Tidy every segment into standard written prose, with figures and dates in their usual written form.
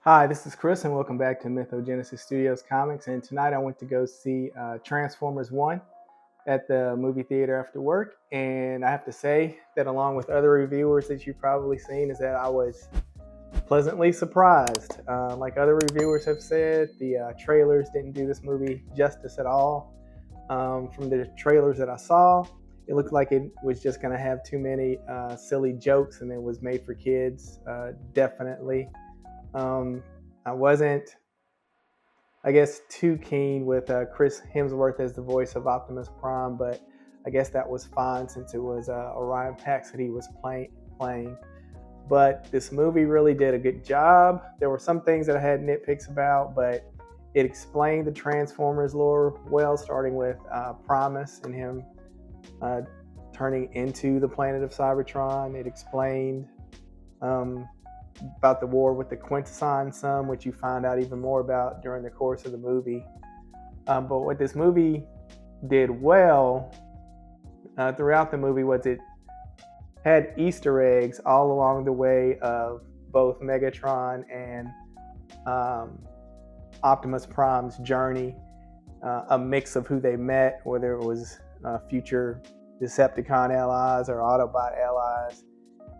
Hi, this is Chris, and welcome back to Mythogenesis Studios Comics. And tonight I went to go see Transformers 1 at the movie theater after work. And I have to say that, along with other reviewers that you've probably seen, is that I was pleasantly surprised. Like other reviewers have said, the trailers didn't do this movie justice at all. From the trailers that I saw, it looked like it was just going to have too many silly jokes, and it was made for kids, definitely. I wasn't, I guess, too keen with Chris Hemsworth as the voice of Optimus Prime, but I guess that was fine since it was Orion Pax that he was playing. But this movie really did a good job. There were some things that I had nitpicks about, but it explained the Transformers lore well, starting with Primus and him turning into the planet of Cybertron. It explained about the war with the Quintesson some, which you find out even more about during the course of the movie. But what this movie did well throughout the movie was it had Easter eggs all along the way of both Megatron and Optimus Prime's journey, a mix of who they met, whether it was future Decepticon allies or Autobot allies.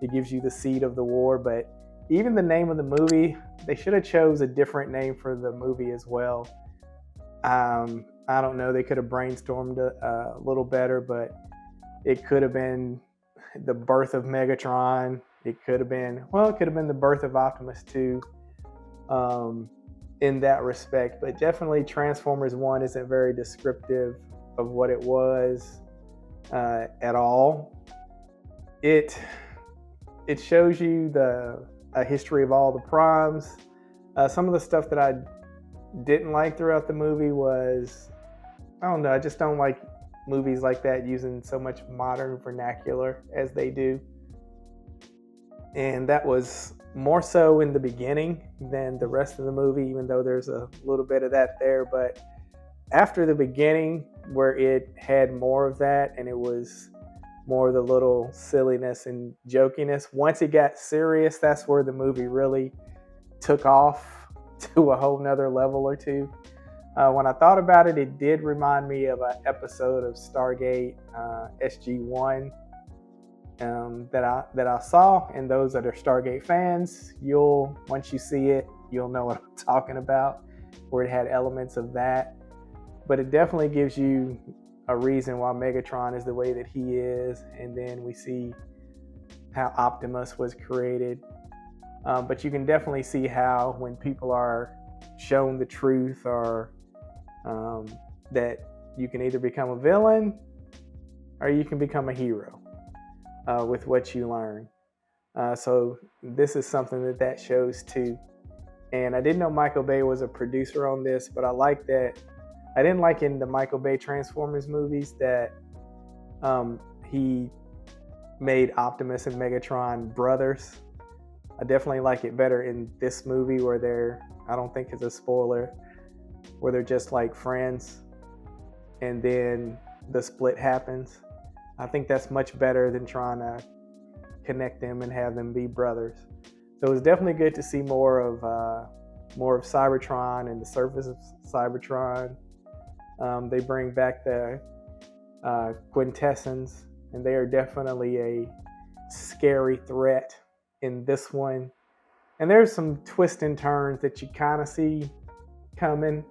It gives you the seed of the war, but even the name of the movie, they should have chose a different name for the movie as well. I don't know, they could have brainstormed a little better, but it could have been the birth of Megatron. It could have been the birth of Optimus too, in that respect. But definitely Transformers 1 isn't very descriptive of what it was at all. It shows you a history of all the primes. Some of the stuff that I didn't like throughout the movie was, I don't know, I just don't like movies like that using so much modern vernacular as they do. And that was more so in the beginning than the rest of the movie, even though there's a little bit of that there. But after the beginning, where it had more of that and it was more of the little silliness and jokiness. Once it got serious, that's where the movie really took off to a whole nother level or two. When I thought about it, it did remind me of an episode of Stargate SG-1 that I saw. And those that are Stargate fans, once you see it, you'll know what I'm talking about, where it had elements of that. But it definitely gives you a reason why Megatron is the way that he is, and then we see how Optimus was created. But you can definitely see how when people are shown the truth, or that you can either become a villain or you can become a hero with what you learn. So this is something that shows too. And I didn't know Michael Bay was a producer on this, but I like that. I didn't like in the Michael Bay Transformers movies that he made Optimus and Megatron brothers. I definitely like it better in this movie where I don't think it's a spoiler, where they're just like friends and then the split happens. I think that's much better than trying to connect them and have them be brothers. So it was definitely good to see more of Cybertron and the surface of Cybertron. They bring back the Quintessons, and they are definitely a scary threat in this one. And there's some twists and turns that you kind of see coming.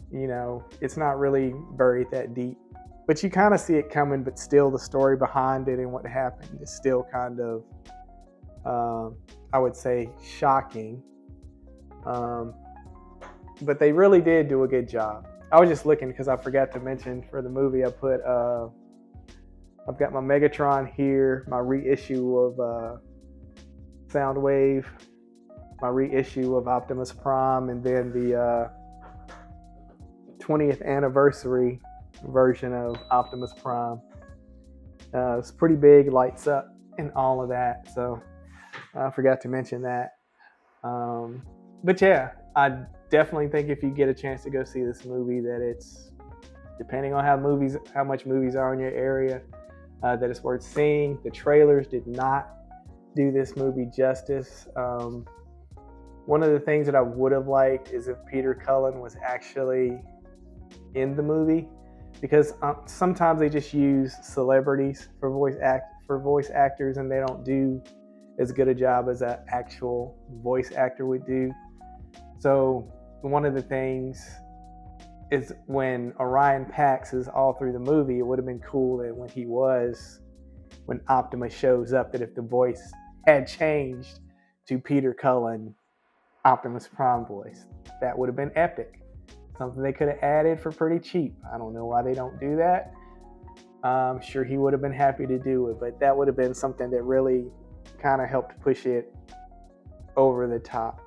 You know, it's not really buried that deep, but you kind of see it coming, but still the story behind it and what happened is still kind of, I would say, shocking. But they really did do a good job. I was just looking because I forgot to mention for the movie, I've got my Megatron here, my reissue of Soundwave, my reissue of Optimus Prime, and then the 20th anniversary version of Optimus Prime. It's pretty big, lights up, and all of that. So I forgot to mention that. But yeah, I definitely think if you get a chance to go see this movie, that it's, depending on how much movies are in your area, that it's worth seeing. The trailers did not do this movie justice. One of the things that I would have liked is if Peter Cullen was actually in the movie, because sometimes they just use celebrities for voice actors, and they don't do as good a job as an actual voice actor would do. So one of the things is when Orion Pax is all through the movie, it would have been cool that when Optimus shows up, that if the voice had changed to Peter Cullen, Optimus Prime voice, that would have been epic. Something they could have added for pretty cheap. I don't know why they don't do that. I'm sure he would have been happy to do it, but that would have been something that really kind of helped push it over the top.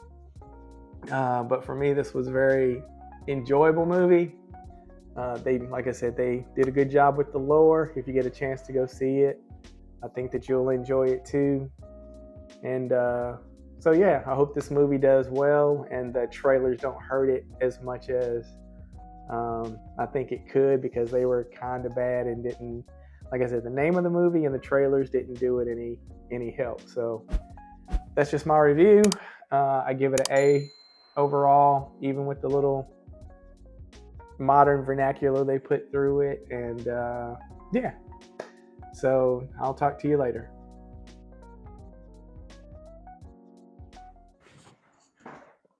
But for me, this was a very enjoyable movie. Like I said, they did a good job with the lore. If you get a chance to go see it, I think that you'll enjoy it too. And so yeah, I hope this movie does well and the trailers don't hurt it as much as I think it could, because they were kind of bad and didn't, like I said, the name of the movie and the trailers didn't do it any help. So that's just my review. I give it an A overall, even with the little modern vernacular they put through it. And yeah, so I'll talk to you later.